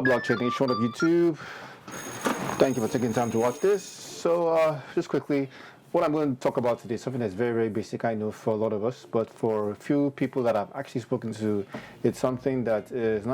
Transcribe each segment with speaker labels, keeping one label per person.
Speaker 1: Hello, Blockchain Nation of YouTube. Thank you for taking time to watch this. So, just quickly, what I'm going to talk about today is something that's very, very basic, I know, for a lot of us, but for a few people that I've actually spoken to, it's something that is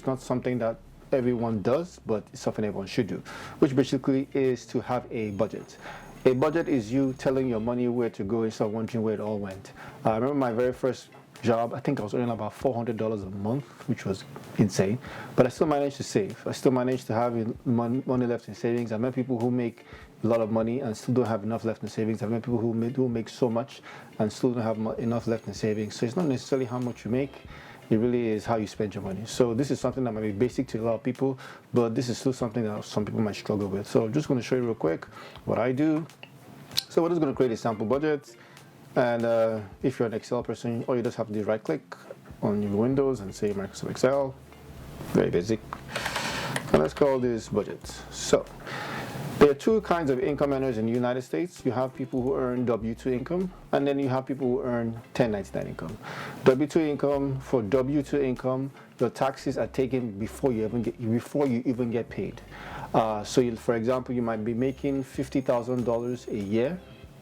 Speaker 1: not something that everyone does, but it's something everyone should do, which basically is to have a budget. A budget is you telling your money where to go instead of wondering where it all went. I remember my very first job, I think I was earning about $400 a month, which was insane, but I still managed to save. I still managed to have money left in savings. I met people who make a lot of money and still don't have enough left in savings. I met people who make so much and still don't have enough left in savings. So it's not necessarily how much you make, it really is how you spend your money. So this is something that might be basic to a lot of people, but this is still something that some people might struggle with. So I'm just going to show you real quick what I do. So we're just going to create a sample budget. And if you're an Excel person, all you just have to do is right click on your Windows and say Microsoft Excel. Very basic. And let's call this budget. So there are two kinds of income earners in the United States. You have people who earn W-2 income, and then you have people who earn 1099 income. W-2 income, for W-2 income, your taxes are taken before you even get paid. So for example, you might be making $50,000 a year,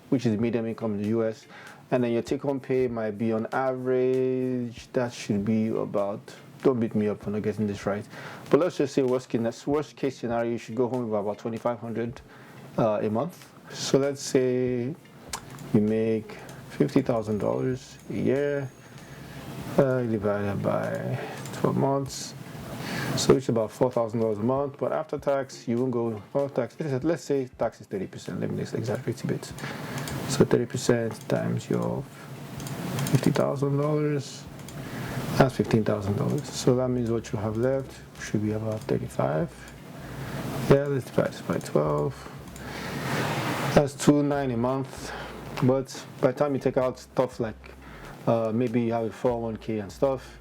Speaker 1: which is medium income in the US, and then your take-home pay might be on average, that should be about, don't beat me up for not getting this right, but let's just say worst case scenario, you should go home with about $2,500 a month. So let's say you make $50,000 a year, divided by 12 months. So it's about $4,000 a month, but after tax, you won't go for tax. Let's say tax is 30%. Let me just exaggerate a bit. So 30% times your $50,000, that's $15,000. So that means what you have left should be about 35. Yeah, let's divide this by 12. That's $2,900 a month. But by the time you take out stuff like maybe you have a 401k and stuff,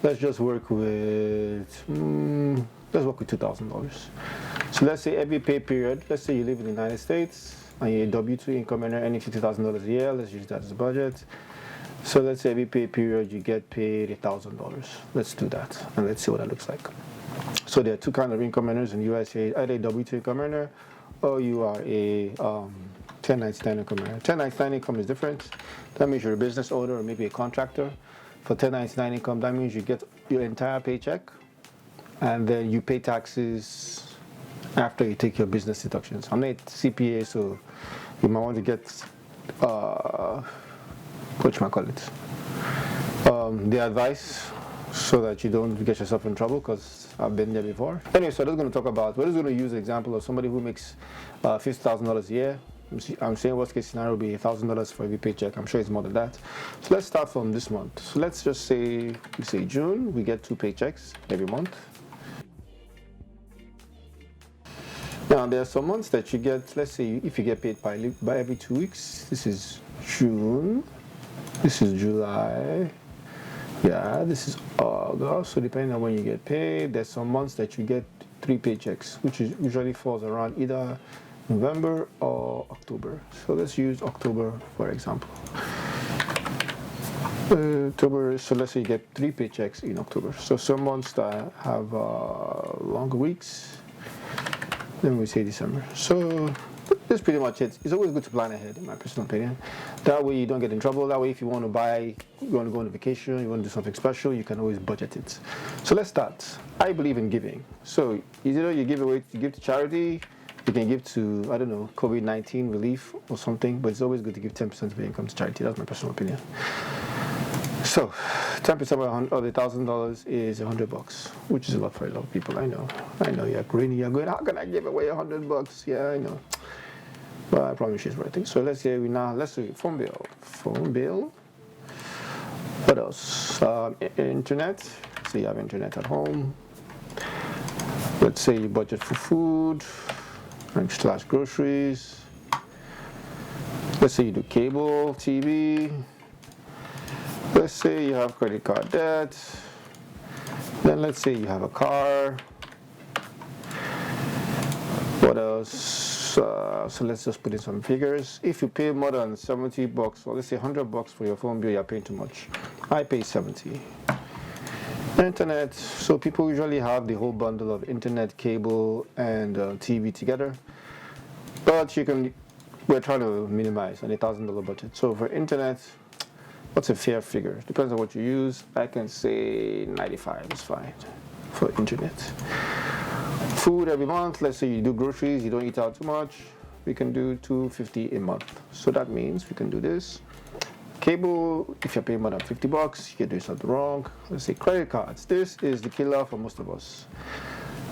Speaker 1: let's just work with $2,000. So let's say every pay period, let's say you live in the United States and you're a W-2 income earner earning $50,000 a year, let's use that as a budget. So let's say every pay period you get paid $1,000. Let's do that and let's see what that looks like. So there are two kinds of income earners in the US, either a W-2 income earner or you are a 1099 income earner. 1099 income is different. That means you're a business owner or maybe a contractor. For 1099 income, that means you get your entire paycheck and then you pay taxes after you take your business deductions. I'm not a CPA, so you might want to get, the advice so that you don't get yourself in trouble, because I've been there before. Anyway, so we're just going to use an example of somebody who makes $50,000 a year. I'm saying worst case scenario would be $1,000 for every paycheck. I'm sure it's more than that. So let's start from this month. So let's just say, June, we get 2 paychecks every month. Now there are some months that you get, let's say if you get paid by every 2 weeks. This is June, this is July, yeah, this is August. So depending on when you get paid, there's some months that you get 3 paychecks, which usually falls around either November or October. So let's use October for example. October, so let's say you get 3 paychecks in October. So some months that have longer weeks. Then we say December. So that's pretty much it. It's always good to plan ahead, in my personal opinion. That way you don't get in trouble. That way if you want to go on a vacation, you want to do something special, you can always budget it. So let's start. I believe in giving. So either you give to charity, you can give to, I don't know, COVID-19 relief or something, but it's always good to give 10% of your income to charity. That's my personal opinion. So 10% of $1,000 is $100, which is a lot for a lot of people. I know you're grinning, you're going, how can I give away $100? Yeah, I know. But I promise you it's worth it. So let's say let's do phone bill. Phone bill. What else? Internet. So you have internet at home. Let's say you budget for food / groceries. Let's say you do cable, TV. Let's say you have credit card debt. Then let's say you have a car. What else? So let's just put in some figures. If you pay more than $70, or let's say $100 for your phone bill, you're paying too much. I pay $70. Internet, so people usually have the whole bundle of internet, cable, and TV together. But we're trying to minimize an $1,000 budget. So for internet, what's a fair figure? Depends on what you use. I can say 95 is fine for internet. Food every month, let's say you do groceries, you don't eat out too much, we can do $250 a month. So that means we can do this. Cable, if you're paying more than $50, you're doing something wrong. Let's say credit cards. This is the killer for most of us.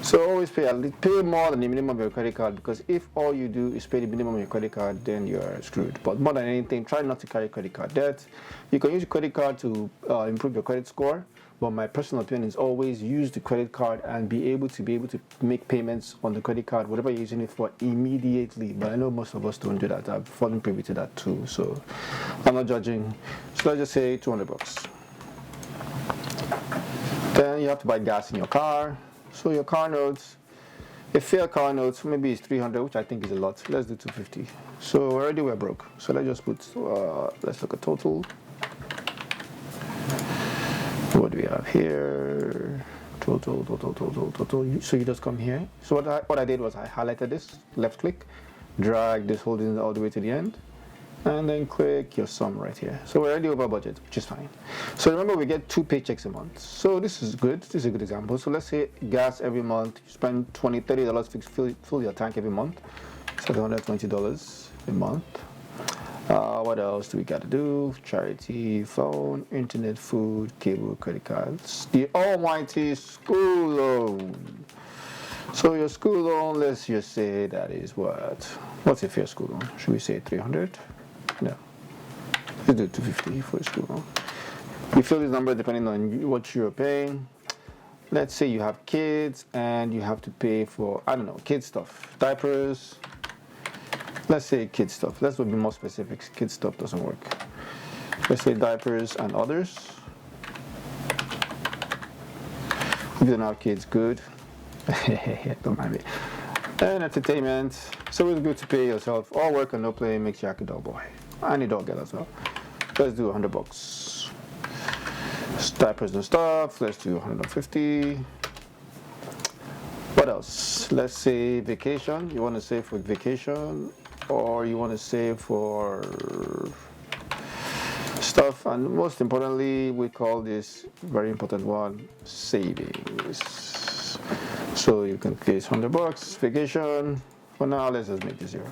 Speaker 1: So always pay more than the minimum of your credit card, because if all you do is pay the minimum of your credit card, then you're screwed. But more than anything, try not to carry credit card debt. You can use your credit card to improve your credit score, but my personal opinion is always use the credit card and be able to make payments on the credit card, whatever you're using it for, immediately. But I know most of us don't do that. I've fallen privy to that too, so I'm not judging. So let's just say $200. Then you have to buy gas in your car. So your car notes, a fair car notes, maybe it's $300, which I think is a lot. Let's do $250. So already we're broke. So let's just put, let's look at total. What do we have here? Total. So you just come here. So what I did was I highlighted this, left click, drag this holding all the way to the end, and then click your sum right here. So we're already over budget, which is fine. So remember, we get 2 paychecks a month. So this is good. This is a good example. So let's say gas every month, you spend $20, $30 fill your tank every month. So $120 a month. What else do we got to do? Charity, phone, internet, food, cable, credit cards. The almighty school loan. So your school loan, let's just say that is what? What's a fair school loan? Should we say 300? No. Let's do 250 for a school loan. You fill this number depending on what you're paying. Let's say you have kids and you have to pay for, I don't know, kid stuff, diapers. Let's say kid stuff. Let's be more specific. Kid stuff doesn't work. Let's say diapers and others. If you don't have kids, good. Don't mind me. And entertainment. So it's good to pay yourself. All work and no play makes you a dog boy. And a dog girl as well. Let's do $100. Diapers and stuff. Let's do 150. What else? Let's say vacation. You want to save for vacation, or you want to save for stuff, and most importantly, we call this very important one savings. So you can place $100 vacation. For now, let's just make this 0.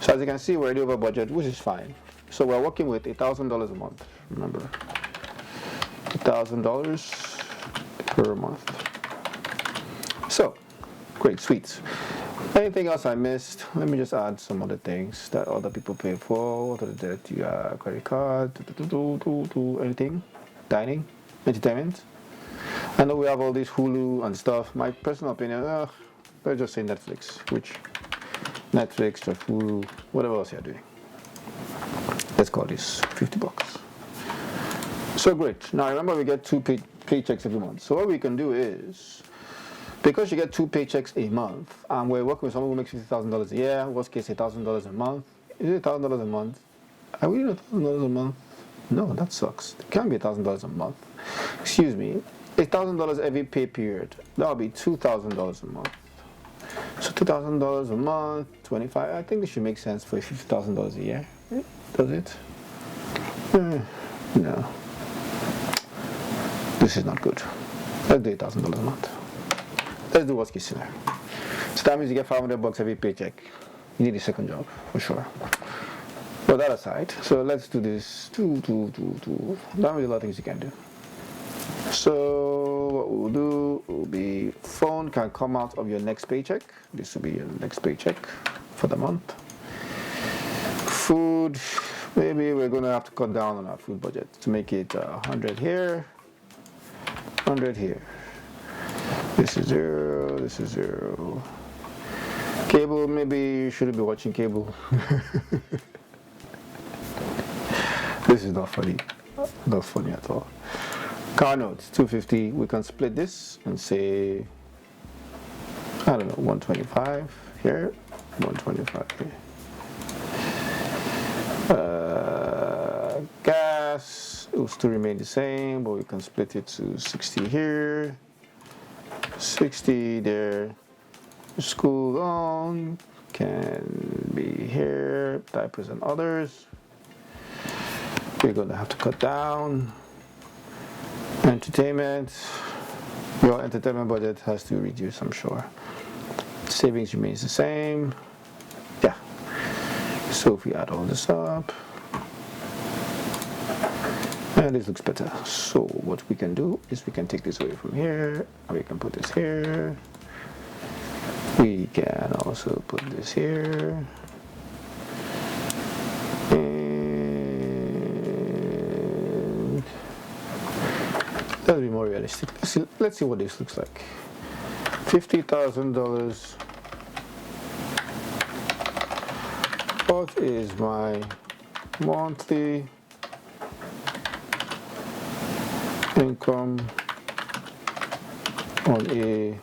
Speaker 1: So as you can see, we're already over budget, which is fine. So we're working with $1,000 a month. Remember, $1,000 per month. So great, sweet. Anything else I missed? Let me just add some other things that other people pay for. What other debt you have? Credit card, anything? Dining, entertainment. I know we have all this Hulu and stuff. My personal opinion, let's just say Netflix, which Netflix or Hulu, whatever else you're doing. Let's call this $50. So great. Now remember, we get 2 paychecks every month. So what we can do is, because you get 2 paychecks a month, and we're working with someone who makes $50,000 a year, worst case $1,000 a month. Is it $1,000 a month? Are we doing $1,000 a month? No, that sucks. It can't be $1,000 a month. Excuse me. $1,000 every pay period. That'll be $2,000 a month. So $2,000 a month, 25. I think this should make sense for $50,000 a year. Does it? No. This is not good. Let's do $1,000 a month. Let's do worst case scenario. So that means you get $500 every paycheck. You need a second job, for sure. But that aside, so let's do this. That means a lot of things you can do. So what we'll do will be, phone can come out of your next paycheck. This will be your next paycheck for the month. Food, maybe we're going to have to cut down on our food budget to make it 100 here, 100 here. This is 0, this is 0. Cable, maybe you shouldn't be watching cable. This is not funny. Not funny at all. Car notes, 250. We can split this and say, I don't know, 125 here, 125 here. Gas, will still remain the same, but we can split it to 60 here, 60 there. School loan can be here, diapers and others. We're going to have to cut down. Entertainment, your entertainment budget has to reduce, I'm sure. Savings remains the same. Yeah. So if we add all this up, and this looks better. So what we can do is we can take this away from here, and we can put this here. We can also put this here. And that'll be more realistic. Let's see what this looks like. $50,000. What is my monthly income on a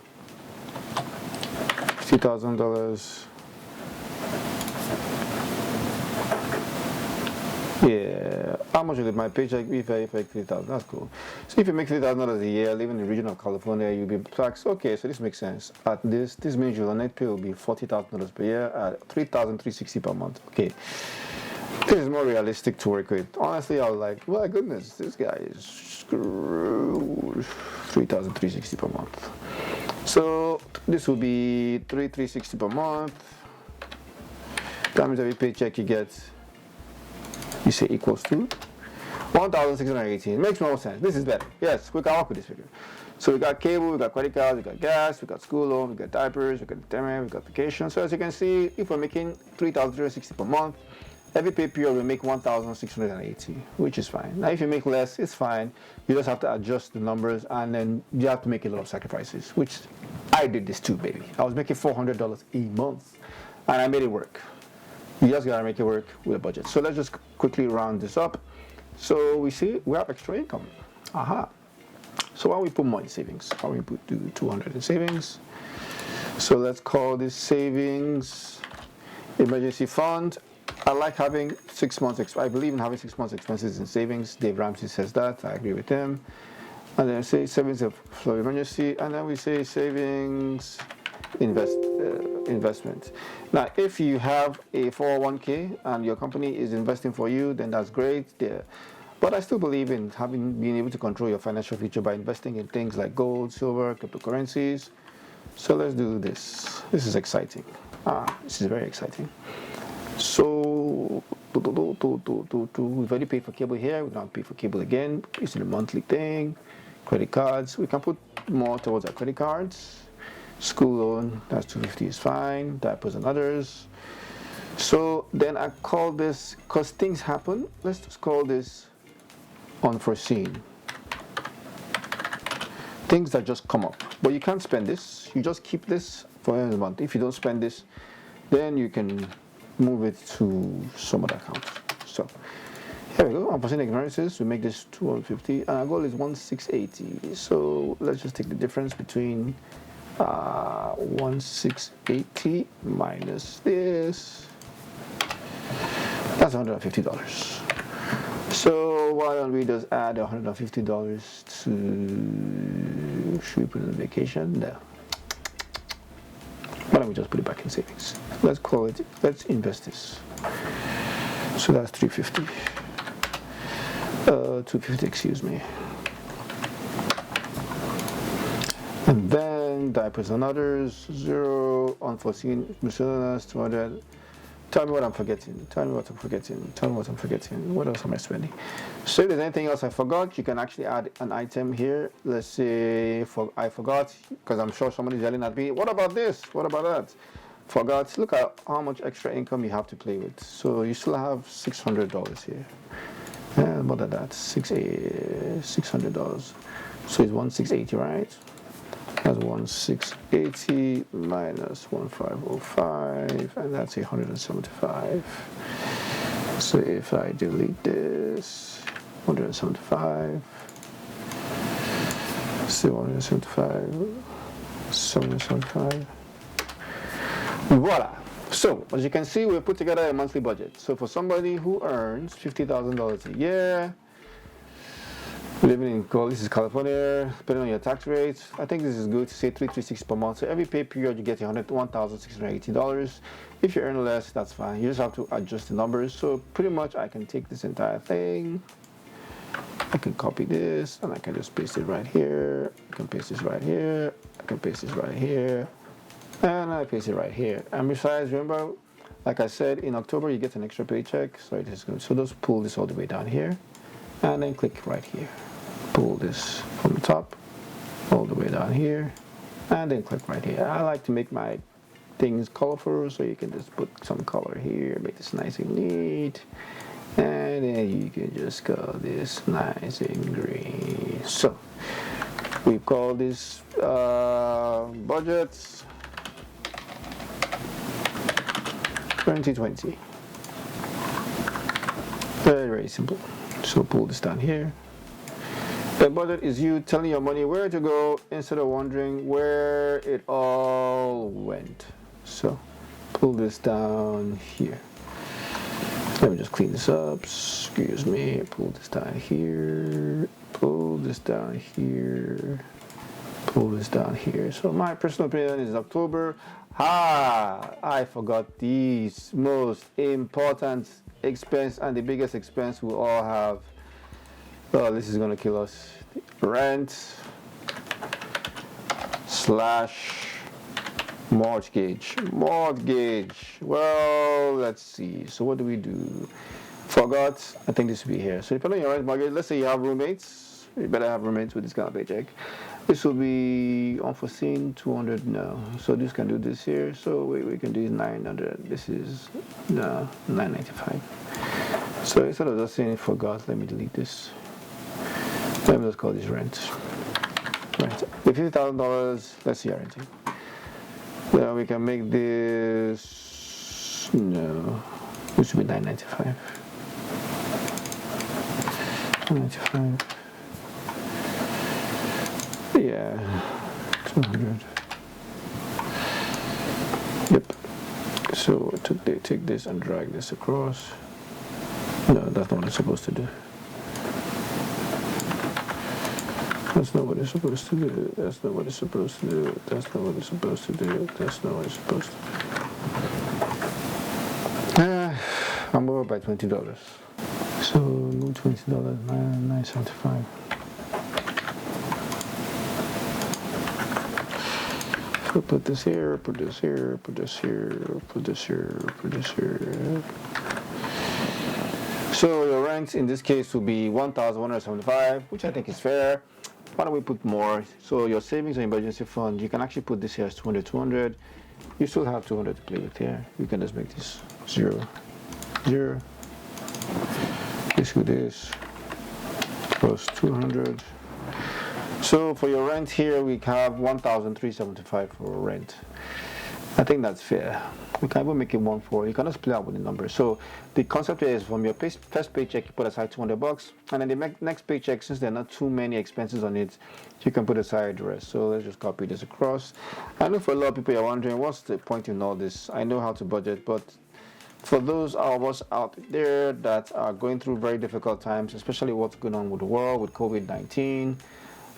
Speaker 1: $50,000? Yeah, how much will my paycheck be if I make $3,000? That's cool. So if you make $3,000 a year, living in the region of California, you'll be taxed. Okay, so this makes sense. At this means your net pay will be $40,000 per year at $3,360 per month. Okay, this is more realistic to work with. Honestly, I was like, my goodness, this guy is screwed. $3,360 per month. So this will be $3,360 per month. That means every paycheck you get, you say equals to 1,618. Makes more sense. This is better. Yes, we can work with this figure. So we got cable, we got credit cards, we got gas, we got school loan, we got diapers, we got entertainment, we got vacation. So as you can see, if we're making $3,360 per month, every pay period we make 1,680, which is fine. Now if you make less, it's fine. You just have to adjust the numbers, and then you have to make a lot of sacrifices, which I did this too, baby. I was making $400 a month, and I made it work. You just gotta make it work with a budget. So let's just quickly round this up. So we see we have extra income. Aha. So why don't we put more in savings? Why don't we do 200 in savings? So let's call this savings emergency fund. I like having 6 months. I believe in having 6 months expenses in savings. Dave Ramsey says that. I agree with him. And then say savings for emergency, and then we say savings investment. Now, if you have a 401k and your company is investing for you, then that's great there. But I still believe in being able to control your financial future by investing in things like gold, silver, cryptocurrencies. So let's do this. This is exciting. This is very exciting. So we've already paid for cable here. We don't pay for cable again. It's a monthly thing. Credit cards. We can put more towards our credit cards. School loan, that's $250 is fine. Diapers and others. So then I call this, because things happen, let's just call this unforeseen. Things that just come up. But you can't spend this. You just keep this for the end of the month. If you don't spend this, then you can move it to some other account. So here we go. Unforeseen occurrences. We make this 250, and our goal is 1,680. So let's just take the difference between 1,680 minus this. That's $150. So why don't we just add $150 to, should we put it in vacation? No. Why don't we just put it back in savings? Let's call it, let's invest this. So that's 350. 250, excuse me. And then diapers and others, 0, unforeseen miscellaneous, 200. Tell me what I'm forgetting. Tell me what I'm forgetting. Tell me what I'm forgetting. What else am I spending? So if there's anything else I forgot, you can actually add an item here. Let's say I forgot, because I'm sure somebody's yelling at me. What about this? What about that? Forgot. Look at how much extra income you have to play with. So you still have $600 here. And more than that, $600. So it's 1,680, right? That's 1,680 minus 1,505, and that's 175. So if I delete this, 175, so 175, 775. Voila. So as you can see, we put together a monthly budget. So for somebody who earns $50,000 a year, Living in this is California, depending on your tax rate. I think this is good to say 336 per month. So every pay period you get $1,680. If you earn less, that's fine. You just have to adjust the numbers. So pretty much I can take this entire thing. I can copy this and I can just paste it right here. I can paste this right here. I can paste this right here. And I paste it right here. And besides, remember, like I said, in October you get an extra paycheck. So just pull this all the way down here and then click right here. Pull this from the top all the way down here and then click right here. I like to make my things colorful, so you can just put some color here, make this nice and neat, and then you can just call this nice and green. So we call this budgets 2020. Very simple. So pull this down here. The budget is you telling your money where to go instead of wondering where it all went. So pull this down here. Let me just clean this up. Excuse me. Pull this down here. Pull this down here. Pull this down here. So my personal opinion is October. I forgot these most important expense, and the biggest expense we all have. Oh, this is gonna kill us. Rent / mortgage. Well, let's see. So what do we do? Forgot. I think this will be here. So depending on your rent mortgage, let's say you have roommates. You better have roommates with this kind of paycheck. This will be unforeseen 200 now. So this can do this here. So we can do 900. This is 995. So instead of just saying forgot, let me delete this. Let me just call this rent. Right. With $50,000, let's see our renting. Then we can make this. No, this would be 995. 95. Yeah, 200. Yep. So they take this and drag this across. No, that's not what it's supposed to do. That's not what it's supposed to do. That's not what it's supposed to do. That's not what it's supposed to do. That's not what it's supposed to do. I'm over by $20. So move $20, $975. So put this here, put this here, put this here, put this here, put this here. So your rent in this case will be $1,175, which I think is fair. Why don't we put more? So your savings and emergency fund, you can actually put this here as 200. You still have 200 to play with here. You can just make this 0. This with this plus 200. So for your rent here, we have 1,375 for rent. I think that's fair. We can even make it 1,400. You can just play out with the numbers. So the concept is from your first paycheck, you put aside $200, and then the next paycheck, since there are not too many expenses on it, you can put aside the rest. So let's just copy this across. I know for a lot of people you're wondering, what's the point in all this? I know how to budget, but for those of us out there that are going through very difficult times, especially what's going on with the world, with COVID-19,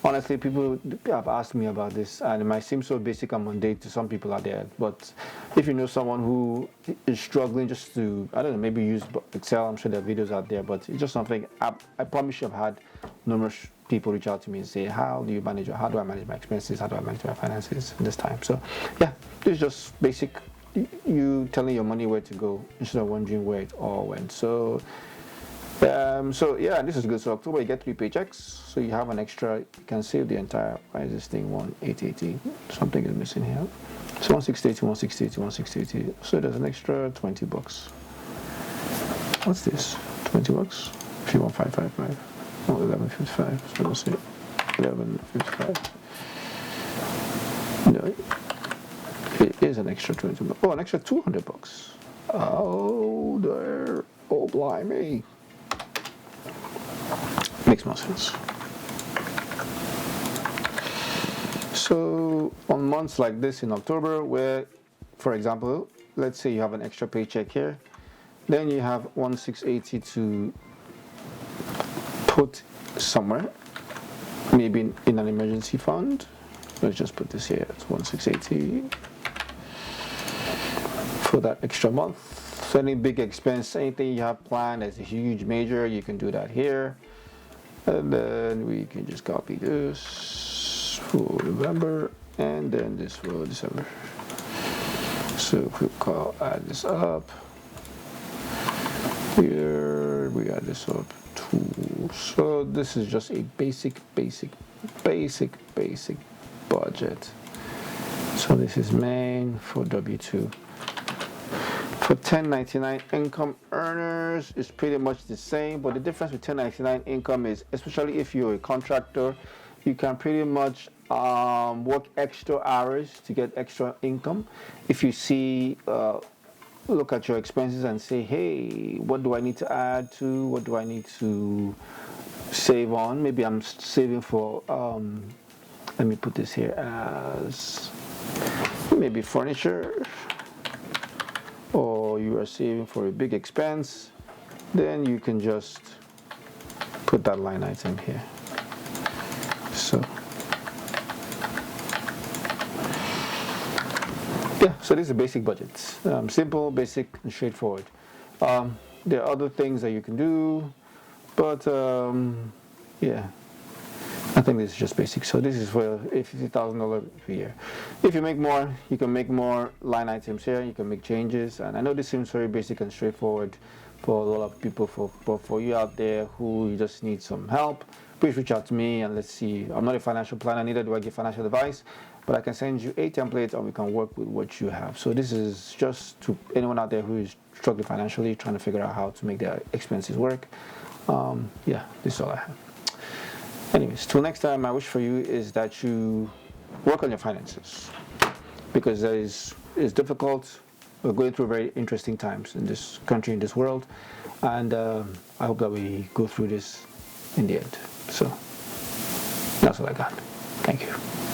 Speaker 1: honestly, people have asked me about this, and it might seem so basic and mundane to some people out there. But if you know someone who is struggling just to, I don't know, maybe use Excel, I'm sure there are videos out there, but it's just something, I promise you I've had numerous people reach out to me and say, how do I manage my expenses? How do I manage my finances in this time? So yeah, this is just basic, you telling your money where to go instead of wondering where it all went. So yeah, this is good. So October you get 3 paychecks, so you have an extra. You can save the entire. Why is this thing 1880? Something is missing here. So 168, 168, 168. So there's an extra $20. What's this? $20? 51555. Oh, 1155. So let's see, 1155. No, it is an extra $20. Oh, an extra $200. Oh, there. Oh, blimey. Makes more sense. So on months like this in October, where, for example, let's say you have an extra paycheck here, then you have 1,680 to put somewhere. maybe in an emergency fund. Let's just put this here. It's 1680 for that extra month. So any big expense, anything you have planned as a huge major, you can do that here. And then we can just copy this for November, and then this for December. So quick add this up. Here we add this up too. So this is just a basic budget. So this is main for W2. For 1099 income earners, it's pretty much the same, but the difference with 1099 income is, especially if you're a contractor, you can pretty much work extra hours to get extra income. If you see, look at your expenses and say, hey, what do I need to add to? What do I need to save on? Maybe I'm saving for, let me put this here as maybe furniture, or you are saving for a big expense, then you can just put that line item here. So yeah, so this is a basic budget. Simple, basic, and straightforward. There are other things that you can do, but yeah, I think this is just basic. So this is for a $50,000 per year. If you make more, you can make more line items here. You can make changes. And I know this seems very basic and straightforward for a lot of people. But for you out there who you just need some help, please reach out to me and let's see. I'm not a financial planner, neither do I give financial advice, but I can send you a template and we can work with what you have. So this is just to anyone out there who is struggling financially, trying to figure out how to make their expenses work. Yeah, this is all I have. Anyways, till next time, my wish for you is that you work on your finances, because it's difficult. We're going through very interesting times in this country, in this world, and I hope that we go through this in the end. So that's all I got. Thank you.